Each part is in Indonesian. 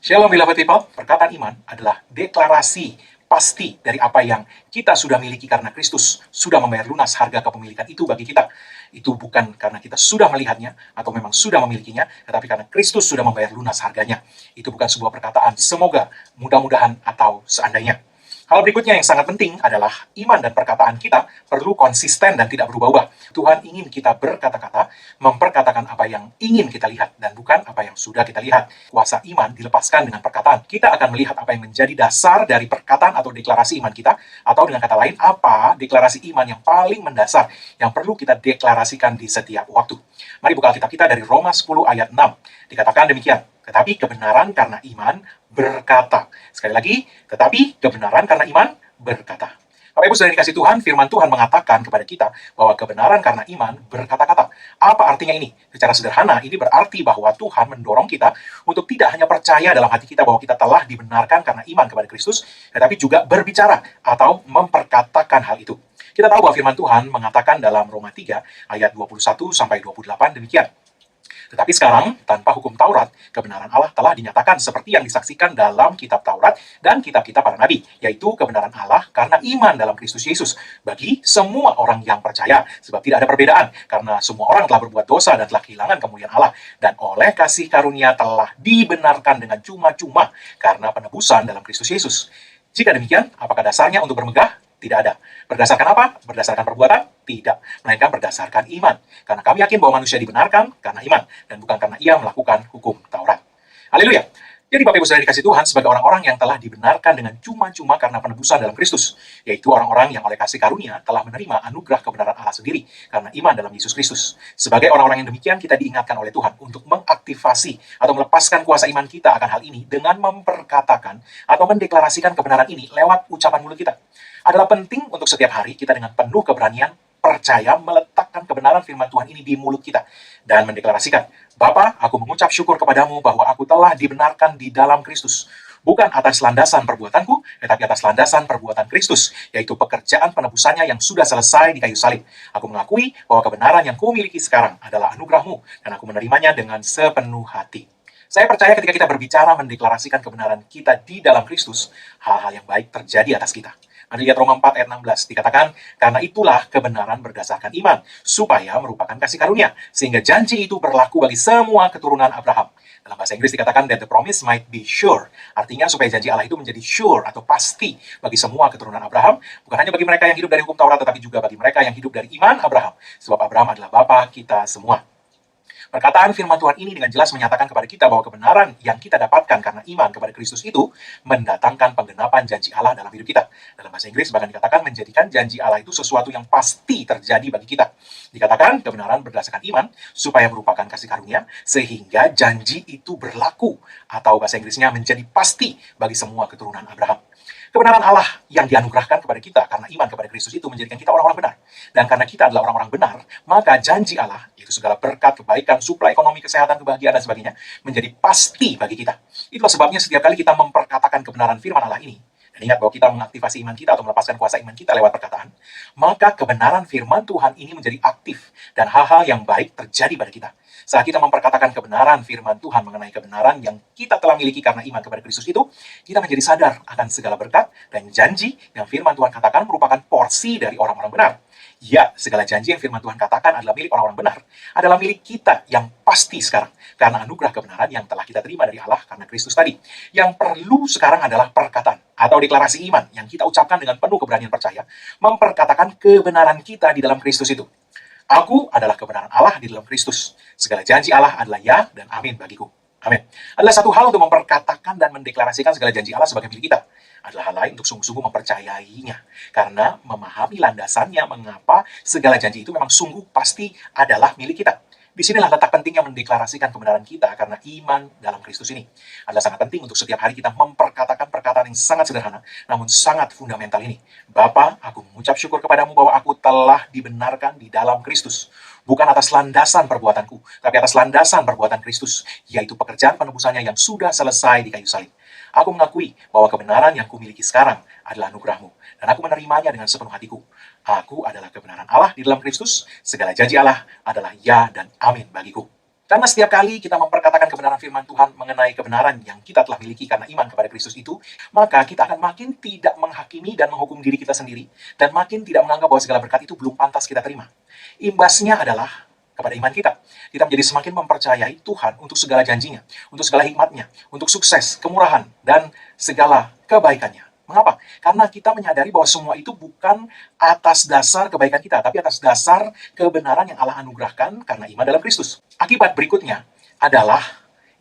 Shalom beloved people, perkataan iman adalah deklarasi pasti dari apa yang kita sudah miliki karena Kristus sudah membayar lunas harga kepemilikan itu bagi kita. Itu bukan karena kita sudah melihatnya atau memang sudah memilikinya, tetapi karena Kristus sudah membayar lunas harganya. Itu bukan sebuah perkataan semoga, mudah-mudahan, atau seandainya. Hal berikutnya yang sangat penting adalah iman dan perkataan kita perlu konsisten dan tidak berubah-ubah. Tuhan ingin kita berkata-kata, memperkatakan apa yang ingin kita lihat dan bukan apa yang sudah kita lihat. Kuasa iman dilepaskan dengan perkataan. Kita akan melihat apa yang menjadi dasar dari perkataan atau deklarasi iman kita, atau dengan kata lain, apa deklarasi iman yang paling mendasar yang perlu kita deklarasikan di setiap waktu. Mari buka Alkitab kita dari Roma 10 ayat 6. Dikatakan demikian, tetapi kebenaran karena iman berkata. Sekali lagi, tetapi kebenaran karena iman berkata. Bapak Ibu sudah dikasih Tuhan, firman Tuhan mengatakan kepada kita bahwa kebenaran karena iman berkata-kata. Apa artinya ini? Secara sederhana, ini berarti bahwa Tuhan mendorong kita untuk tidak hanya percaya dalam hati kita bahwa kita telah dibenarkan karena iman kepada Kristus, tetapi juga berbicara atau memperkatakan hal itu. Kita tahu bahwa firman Tuhan mengatakan dalam Roma 3 ayat 21 sampai 28 demikian. Tetapi sekarang, tanpa hukum Taurat, kebenaran Allah telah dinyatakan seperti yang disaksikan dalam kitab Taurat dan kitab-kitab para nabi, yaitu kebenaran Allah karena iman dalam Kristus Yesus bagi semua orang yang percaya, sebab tidak ada perbedaan, karena semua orang telah berbuat dosa dan telah kehilangan kemuliaan Allah, dan oleh kasih karunia telah dibenarkan dengan cuma-cuma karena penebusan dalam Kristus Yesus. Jika demikian, apakah dasarnya untuk bermegah? Tidak ada. Berdasarkan apa? Berdasarkan perbuatan? Tidak. Melainkan berdasarkan iman. Karena kami yakin bahwa manusia dibenarkan karena iman, dan bukan karena ia melakukan hukum Taurat. Haleluya. Jadi Bapak Ibu Saudara dikasih Tuhan sebagai orang-orang yang telah dibenarkan dengan cuma-cuma karena penebusan dalam Kristus, yaitu orang-orang yang oleh kasih karunia telah menerima anugerah kebenaran Allah sendiri karena iman dalam Yesus Kristus. Sebagai orang-orang yang demikian, kita diingatkan oleh Tuhan untuk mengaktifasi atau melepaskan kuasa iman kita akan hal ini dengan memperkatakan atau mendeklarasikan kebenaran ini lewat ucapan mulut kita. Adalah penting untuk setiap hari kita dengan penuh keberanian percaya meletakkan kebenaran firman Tuhan ini di mulut kita dan mendeklarasikan, Bapa, aku mengucap syukur kepadamu bahwa aku telah dibenarkan di dalam Kristus. Bukan atas landasan perbuatanku, tetapi atas landasan perbuatan Kristus, yaitu pekerjaan penebusannya yang sudah selesai di kayu salib. Aku mengakui bahwa kebenaran yang kumiliki sekarang adalah anugerahmu, dan aku menerimanya dengan sepenuh hati. Saya percaya ketika kita berbicara mendeklarasikan kebenaran kita di dalam Kristus, hal-hal yang baik terjadi atas kita. Mari lihat Roma 4 ayat 16, dikatakan, karena itulah kebenaran berdasarkan iman, supaya merupakan kasih karunia, sehingga janji itu berlaku bagi semua keturunan Abraham. Dalam bahasa Inggris dikatakan that the promise might be sure, artinya supaya janji Allah itu menjadi sure atau pasti bagi semua keturunan Abraham, bukan hanya bagi mereka yang hidup dari hukum Taurat, tetapi juga bagi mereka yang hidup dari iman Abraham, sebab Abraham adalah bapa kita semua. Perkataan firman Tuhan ini dengan jelas menyatakan kepada kita bahwa kebenaran yang kita dapatkan karena iman kepada Kristus itu mendatangkan penggenapan janji Allah dalam hidup kita. Dalam bahasa Inggris bahkan dikatakan menjadikan janji Allah itu sesuatu yang pasti terjadi bagi kita. Dikatakan kebenaran berdasarkan iman supaya merupakan kasih karunia sehingga janji itu berlaku, atau bahasa Inggrisnya menjadi pasti bagi semua keturunan Abraham. Kebenaran Allah yang dianugerahkan kepada kita karena iman kepada Kristus itu menjadikan kita orang-orang benar. Dan karena kita adalah orang-orang benar, maka janji Allah, yaitu segala berkat, kebaikan, suplai ekonomi, kesehatan, kebahagiaan, dan sebagainya, menjadi pasti bagi kita. Itulah sebabnya setiap kali kita memperkatakan kebenaran firman Allah ini, dan ingat bahwa kita mengaktifasi iman kita atau melepaskan kuasa iman kita lewat perkataan, maka kebenaran firman Tuhan ini menjadi aktif, dan hal-hal yang baik terjadi pada kita. Saat kita memperkatakan kebenaran firman Tuhan mengenai kebenaran yang kita telah miliki karena iman kepada Kristus itu, kita menjadi sadar akan segala berkat dan janji yang firman Tuhan katakan merupakan porsi dari orang-orang benar. Ya, segala janji yang firman Tuhan katakan adalah milik orang-orang benar, adalah milik kita yang pasti sekarang, karena anugerah kebenaran yang telah kita terima dari Allah karena Kristus tadi. Yang perlu sekarang adalah perkataan atau deklarasi iman yang kita ucapkan dengan penuh keberanian percaya, memperkatakan kebenaran kita di dalam Kristus itu. Aku adalah kebenaran Allah di dalam Kristus. Segala janji Allah adalah ya dan amin bagiku. Amin. Adalah satu hal untuk memperkatakan dan mendeklarasikan segala janji Allah sebagai milik kita. Adalah hal lain untuk sungguh-sungguh mempercayainya. Karena memahami landasannya mengapa segala janji itu memang sungguh pasti adalah milik kita. Disinilah letak pentingnya mendeklarasikan kebenaran kita karena iman dalam Kristus ini. Adalah sangat penting untuk setiap hari kita memperkatakan perkataan yang sangat sederhana, namun sangat fundamental ini. Bapa, aku mengucap syukur kepadamu bahwa aku telah dibenarkan di dalam Kristus. Bukan atas landasan perbuatanku, tapi atas landasan perbuatan Kristus, yaitu pekerjaan penebusannya yang sudah selesai di kayu salib. Aku mengakui bahwa kebenaran yang kumiliki sekarang adalah anugerahmu, dan aku menerimanya dengan sepenuh hatiku. Aku adalah kebenaran Allah di dalam Kristus, segala janji Allah adalah ya dan amin bagiku. Karena setiap kali kita memperkatakan kebenaran firman Tuhan mengenai kebenaran yang kita telah miliki karena iman kepada Kristus itu, maka kita akan makin tidak menghakimi dan menghukum diri kita sendiri, dan makin tidak menganggap bahwa segala berkat itu belum pantas kita terima. Imbasnya adalah kepada iman kita. Kita menjadi semakin mempercayai Tuhan untuk segala janjinya, untuk segala hikmatnya, untuk sukses, kemurahan, dan segala kebaikannya. Mengapa? Karena kita menyadari bahwa semua itu bukan atas dasar kebaikan kita, tapi atas dasar kebenaran yang Allah anugerahkan karena iman dalam Kristus. Akibat berikutnya adalah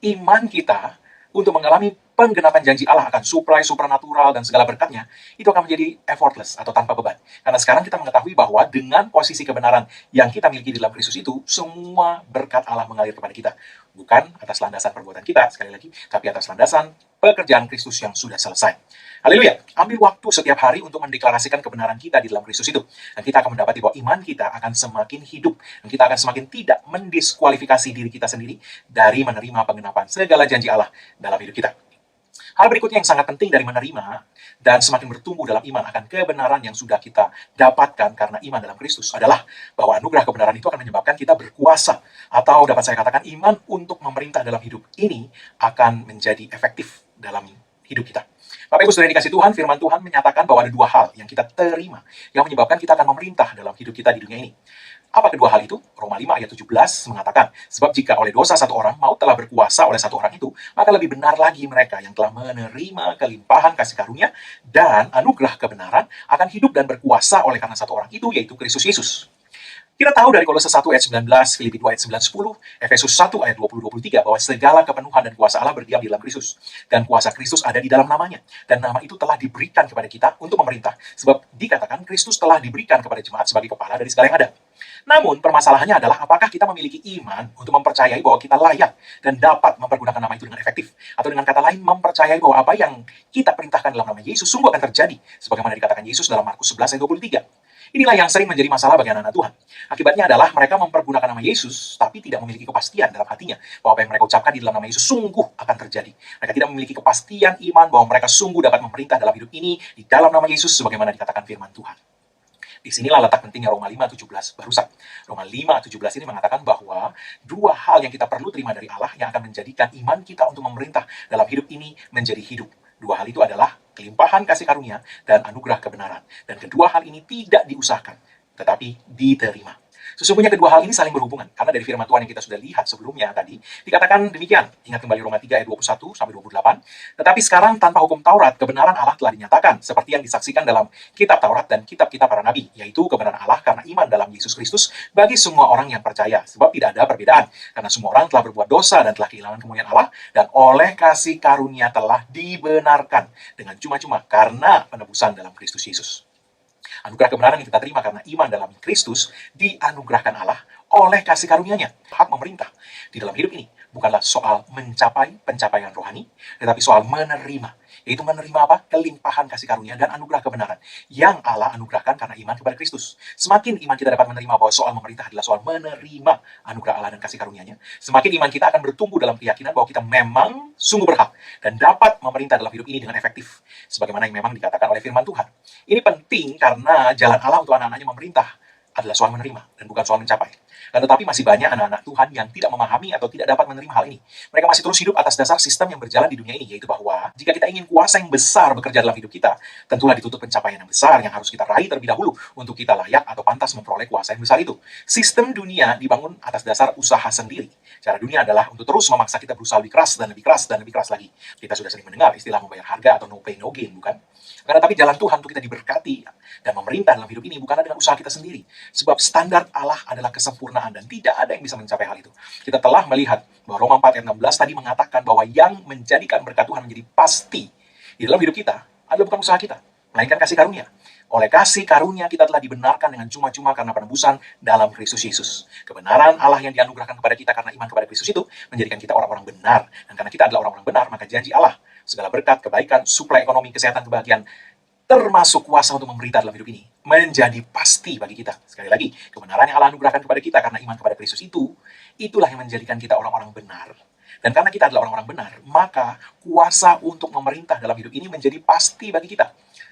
iman kita untuk mengalami penggenapan janji Allah akan supply, supranatural, dan segala berkatnya, itu akan menjadi effortless atau tanpa beban. Karena sekarang kita mengetahui bahwa dengan posisi kebenaran yang kita miliki di dalam Kristus itu, semua berkat Allah mengalir kepada kita. Bukan atas landasan perbuatan kita, sekali lagi, tapi atas landasan pekerjaan Kristus yang sudah selesai. Haleluya. Ambil waktu setiap hari untuk mendeklarasikan kebenaran kita di dalam Kristus itu. Dan kita akan mendapati bahwa iman kita akan semakin hidup. Dan kita akan semakin tidak mendiskualifikasi diri kita sendiri dari menerima penggenapan segala janji Allah dalam hidup kita. Hal berikutnya yang sangat penting dari menerima dan semakin bertumbuh dalam iman akan kebenaran yang sudah kita dapatkan karena iman dalam Kristus adalah bahwa anugerah kebenaran itu akan menyebabkan kita berkuasa, atau dapat saya katakan iman untuk memerintah dalam hidup ini akan menjadi efektif dalam hidup kita. Bapak Ibu Saudara yang dikasih Tuhan, firman Tuhan menyatakan bahwa ada dua hal yang kita terima yang menyebabkan kita akan memerintah dalam hidup kita di dunia ini. Apa kedua hal itu? Roma 5 ayat 17 mengatakan, sebab jika oleh dosa satu orang maut telah berkuasa oleh satu orang itu, maka lebih benar lagi mereka yang telah menerima kelimpahan kasih karunia dan anugerah kebenaran akan hidup dan berkuasa oleh karena satu orang itu, yaitu Kristus Yesus. Kita tahu dari Kolose 1 ayat 19, Filipi 2 ayat 9-10, Efesus 1 ayat 20-23 bahwa segala kepenuhan dan kuasa Allah berdiam di dalam Kristus. Dan kuasa Kristus ada di dalam namanya. Dan nama itu telah diberikan kepada kita untuk memerintah. Sebab dikatakan Kristus telah diberikan kepada jemaat sebagai kepala dari segala yang ada. Namun permasalahannya adalah apakah kita memiliki iman untuk mempercayai bahwa kita layak dan dapat mempergunakan nama itu dengan efektif. Atau dengan kata lain mempercayai bahwa apa yang kita perintahkan dalam nama Yesus sungguh akan terjadi. Sebagaimana dikatakan Yesus dalam Markus 11 ayat 23. Inilah yang sering menjadi masalah bagi anak-anak Tuhan. Akibatnya adalah mereka mempergunakan nama Yesus, tapi tidak memiliki kepastian dalam hatinya bahwa apa yang mereka ucapkan di dalam nama Yesus sungguh akan terjadi. Mereka tidak memiliki kepastian iman bahwa mereka sungguh dapat memerintah dalam hidup ini di dalam nama Yesus sebagaimana dikatakan firman Tuhan. Disinilah letak pentingnya Roma 5:17 barusan. Roma 5:17 ini mengatakan bahwa dua hal yang kita perlu terima dari Allah yang akan menjadikan iman kita untuk memerintah dalam hidup ini menjadi hidup. Dua hal itu adalah kelimpahan kasih karunia dan anugerah kebenaran. Dan kedua hal ini tidak diusahakan, tetapi diterima. Sesungguhnya kedua hal ini saling berhubungan, karena dari firman Tuhan yang kita sudah lihat sebelumnya tadi, dikatakan demikian. Ingat kembali Roma 3 ayat 21-28. Tetapi sekarang tanpa hukum Taurat, kebenaran Allah telah dinyatakan, seperti yang disaksikan dalam kitab Taurat dan kitab-kitab para nabi, yaitu kebenaran Allah karena iman dalam Yesus Kristus bagi semua orang yang percaya. Sebab tidak ada perbedaan, karena semua orang telah berbuat dosa dan telah kehilangan kemuliaan Allah, dan oleh kasih karunia telah dibenarkan dengan cuma-cuma karena penebusan dalam Kristus Yesus. Anugerah kebenaran yang kita terima karena iman dalam Kristus dianugerahkan Allah oleh kasih karunia-Nya. Hak memerintah di dalam hidup ini bukanlah soal mencapai pencapaian rohani, tetapi soal menerima. Yaitu menerima apa? Kelimpahan kasih karunia dan anugerah kebenaran yang Allah anugerahkan karena iman kepada Kristus. Semakin iman kita dapat menerima bahwa soal memerintah adalah soal menerima anugerah Allah dan kasih karunia-Nya, semakin iman kita akan bertumbuh dalam keyakinan bahwa kita memang sungguh berhak dan dapat memerintah dalam hidup ini dengan efektif. Sebagaimana yang memang dikatakan oleh firman Tuhan. Ini penting karena jalan Allah untuk anak-anaknya memerintah adalah soal menerima dan bukan soal mencapai. Dan tetapi masih banyak anak-anak Tuhan yang tidak memahami atau tidak dapat menerima hal ini. Mereka masih terus hidup atas dasar sistem yang berjalan di dunia ini, yaitu bahwa jika kita ingin kuasa yang besar bekerja dalam hidup kita, tentulah ditutup pencapaian yang besar yang harus kita raih terlebih dahulu untuk kita layak atau pantas memperoleh kuasa yang besar itu. Sistem dunia dibangun atas dasar usaha sendiri. Cara dunia adalah untuk terus memaksa kita berusaha lebih keras dan lebih keras dan lebih keras lagi. Kita sudah sering mendengar istilah membayar harga atau no pain no gain, bukan? Karena tapi jalan Tuhan untuk kita diberkati dan memerintah dalam hidup ini bukanlah dengan usaha kita sendiri. Sebab standar Allah adalah kesempurnaan dan tidak ada yang bisa mencapai hal itu. Kita telah melihat bahwa Roma 4 ayat 16 tadi mengatakan bahwa yang menjadikan berkat Tuhan menjadi pasti di dalam hidup kita adalah bukan usaha kita, melainkan kasih karunia. Oleh kasih karunia kita telah dibenarkan dengan cuma-cuma karena penebusan dalam Kristus Yesus. Kebenaran Allah yang dianugerahkan kepada kita karena iman kepada Kristus itu menjadikan kita orang-orang benar. Dan karena kita adalah orang-orang benar, maka janji Allah, segala berkat, kebaikan, suplai ekonomi, kesehatan, kebahagiaan, termasuk kuasa untuk memberita dalam hidup ini, menjadi pasti bagi kita. Sekali lagi, kebenaran yang Allah anugerahkan kepada kita karena iman kepada Kristus itu, itulah yang menjadikan kita orang-orang benar. Dan karena kita adalah orang-orang benar, maka kuasa untuk memerintah dalam hidup ini menjadi pasti bagi kita.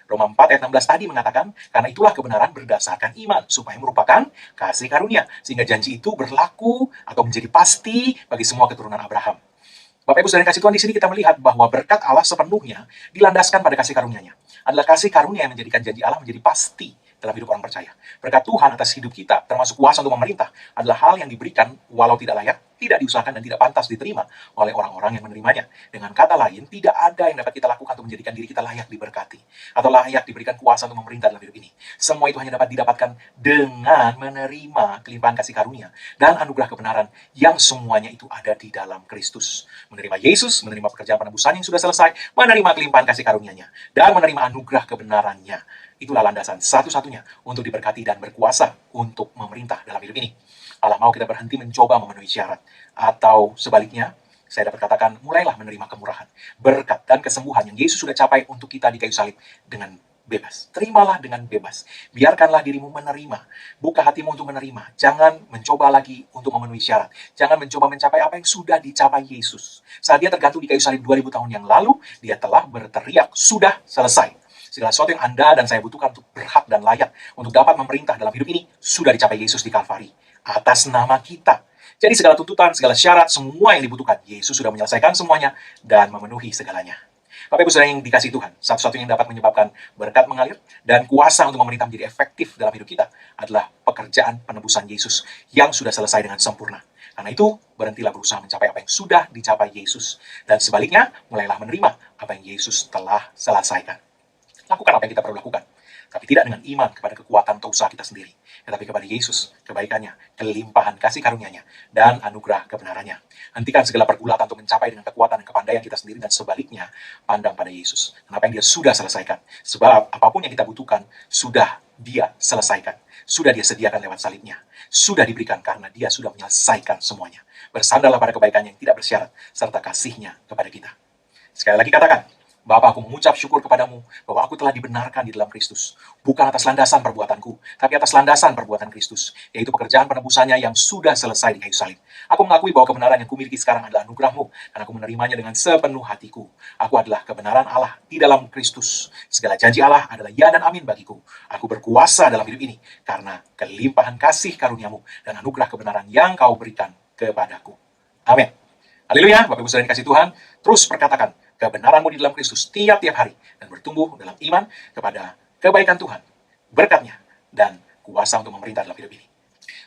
Roma 4 ayat 16 tadi mengatakan, karena itulah kebenaran berdasarkan iman, supaya merupakan kasih karunia. Sehingga janji itu berlaku atau menjadi pasti bagi semua keturunan Abraham. Bapak Ibu saudara kasih Tuhan, di sini kita melihat bahwa berkat Allah sepenuhnya dilandaskan pada kasih karunia-Nya. Adalah kasih karunia yang menjadikan janji Allah menjadi pasti dalam hidup orang percaya. Berkat Tuhan atas hidup kita, termasuk kuasa untuk memerintah, adalah hal yang diberikan walau tidak layak, tidak diusahakan, dan tidak pantas diterima oleh orang-orang yang menerimanya. Dengan kata lain, tidak ada yang dapat kita lakukan untuk menjadikan diri kita layak diberkati, atau layak diberikan kuasa untuk memerintah dalam hidup ini. Semua itu hanya dapat didapatkan dengan menerima kelimpahan kasih karunia dan anugerah kebenaran yang semuanya itu ada di dalam Kristus. Menerima Yesus, menerima pekerjaan penebusan yang sudah selesai, menerima kelimpahan kasih karunia-Nya, dan menerima anugerah kebenarannya. Itulah landasan satu-satunya untuk diberkati dan berkuasa untuk memerintah dalam hidup ini. Allah mau kita berhenti mencoba memenuhi syarat. Atau sebaliknya, saya dapat katakan, mulailah menerima kemurahan, berkat, dan kesembuhan yang Yesus sudah capai untuk kita di kayu salib dengan bebas. Terimalah dengan bebas. Biarkanlah dirimu menerima. Buka hatimu untuk menerima. Jangan mencoba lagi untuk memenuhi syarat. Jangan mencoba mencapai apa yang sudah dicapai Yesus. Saat dia tergantung di kayu salib 2000 tahun yang lalu, dia telah berteriak, sudah selesai. Segala sesuatu yang Anda dan saya butuhkan untuk berhak dan layak untuk dapat memerintah dalam hidup ini sudah dicapai Yesus di Kalvari atas nama kita. Jadi segala tuntutan, segala syarat, semua yang dibutuhkan, Yesus sudah menyelesaikan semuanya dan memenuhi segalanya. Bapak Ibu saudara yang dikasih Tuhan, satu-satunya yang dapat menyebabkan berkat mengalir dan kuasa untuk memerintah menjadi efektif dalam hidup kita adalah pekerjaan penebusan Yesus yang sudah selesai dengan sempurna. Karena itu, berhentilah berusaha mencapai apa yang sudah dicapai Yesus. Dan sebaliknya, mulailah menerima apa yang Yesus telah selesaikan. Lakukan apa yang kita perlu lakukan. Tapi tidak dengan iman kepada kekuatan atau usaha kita sendiri. Tetapi kepada Yesus, kebaikannya, kelimpahan kasih karunia-Nya, dan anugerah kebenarannya. Hentikan segala pergulatan untuk mencapai dengan kekuatan dan kepandaian kita sendiri, dan sebaliknya, pandang pada Yesus. Kenapa yang dia sudah selesaikan. Sebab apapun yang kita butuhkan, sudah dia selesaikan. Sudah dia sediakan lewat salibnya. Sudah diberikan karena dia sudah menyelesaikan semuanya. Bersandarlah pada kebaikannya yang tidak bersyarat, serta kasihnya kepada kita. Sekali lagi katakan, Bapa, aku mengucap syukur kepadamu bahwa aku telah dibenarkan di dalam Kristus. Bukan atas landasan perbuatanku, tapi atas landasan perbuatan Kristus, yaitu pekerjaan penebusannya yang sudah selesai di kayu salib. Aku mengakui bahwa kebenaran yang kumiliki sekarang adalah anugerah-Mu, dan aku menerimanya dengan sepenuh hatiku. Aku adalah kebenaran Allah di dalam Kristus. Segala janji Allah adalah ya dan amin bagiku. Aku berkuasa dalam hidup ini karena kelimpahan kasih karunia-Mu dan anugerah kebenaran yang Kau berikan kepadaku. Amin. Haleluya, Bapak Ibu saudara yang dikasih Tuhan, terus perkatakan kebenaranmu di dalam Kristus tiap-tiap hari dan bertumbuh dalam iman kepada kebaikan Tuhan, berkat-Nya, dan kuasa untuk memerintah dalam hidup ini.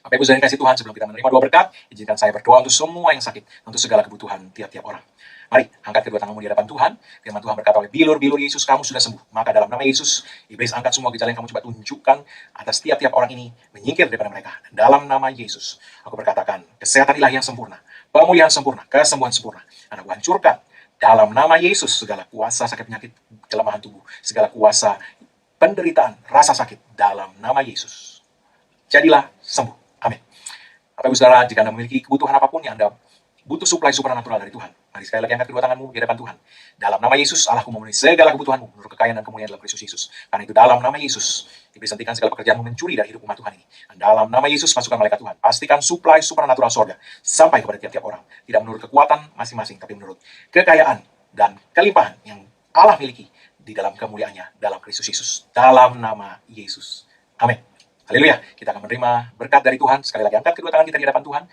Bapak Ibu saudara yang dikasih Tuhan, sebelum kita menerima doa berkat, izinkan saya berdoa untuk semua yang sakit, untuk segala kebutuhan tiap-tiap orang. Mari, angkat kedua tanganmu di hadapan Tuhan. Firman Tuhan berkata oleh bilur-bilur Yesus, kamu sudah sembuh. Maka dalam nama Yesus, iblis angkat semua gejala yang kamu coba tunjukkan atas tiap-tiap orang ini, menyingkir daripada mereka. Dan dalam nama Yesus, aku berkatakan, kesehatan ilahi yang sempurna, pemulihan sempurna, kesembuhan sempurna, anak hancurkan dalam nama Yesus segala kuasa sakit penyakit, kelemahan tubuh, segala kuasa penderitaan, rasa sakit dalam nama Yesus. Jadilah sembuh. Amin. Bapak Ibu Saudara, jika Anda memiliki kebutuhan apapun yang Anda butuh suplai supranatural dari Tuhan, mari sekali lagi angkat kedua tanganmu di hadapan Tuhan. Dalam nama Yesus, Allah memenuhi segala kebutuhanmu menurut kekayaan dan kemuliaan dalam Kristus Yesus. Karena itu dalam nama Yesus, iblis hentikan segala pekerjaanmu mencuri dari hidup umat Tuhan ini. Dan dalam nama Yesus, masukkan malaikat Tuhan. Pastikan suplai supranatural sorga sampai kepada tiap-tiap orang. Tidak menurut kekuatan masing-masing, tapi menurut kekayaan dan kelimpahan yang Allah miliki di dalam kemuliaannya dalam Kristus Yesus. Dalam nama Yesus. Amin. Haleluya. Kita akan menerima berkat dari Tuhan. Sekali lagi angkat kedua tangan kita di hadapan Tuhan.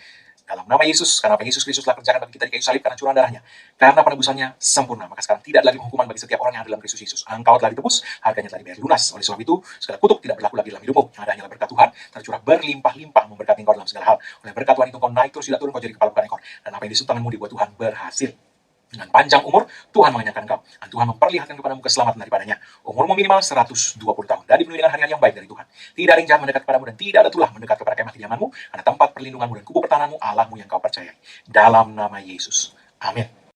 Dalam nama Yesus, karena apa Yesus Kristus telah kerjakan bagi kita di kayu salib karena curahan darahnya, karena penebusannya sempurna, maka sekarang tidak ada lagi hukuman bagi setiap orang yang ada dalam Kristus Yesus. Engkau telah ditebus, harganya telah dibayar lunas. Oleh sebab itu, segala kutuk tidak berlaku lagi dalam hidupmu. Yang ada hanyalah berkat Tuhan tercurah berlimpah-limpah memberkati engkau dalam segala hal. Oleh berkat Tuhan itu kau naik terus tidak turun, kau jadi kepala bukan ekor. Dan apa yang disebut tanganmu dibuat Tuhan berhasil. Dengan panjang umur, Tuhan mengenyangkan engkau. Dan Tuhan memperlihatkan kepadamu keselamatan daripadanya. Umurmu minimal 120 tahun. Dan dipenuhi dengan hari-hari yang baik dari Tuhan. Tidak ada yang jahat mendekat kepadamu dan tidak ada tulah mendekat kepada kemah kediamanmu. Karena tempat perlindunganmu dan kubu pertahananmu Allahmu yang kau percayai. Dalam nama Yesus. Amin.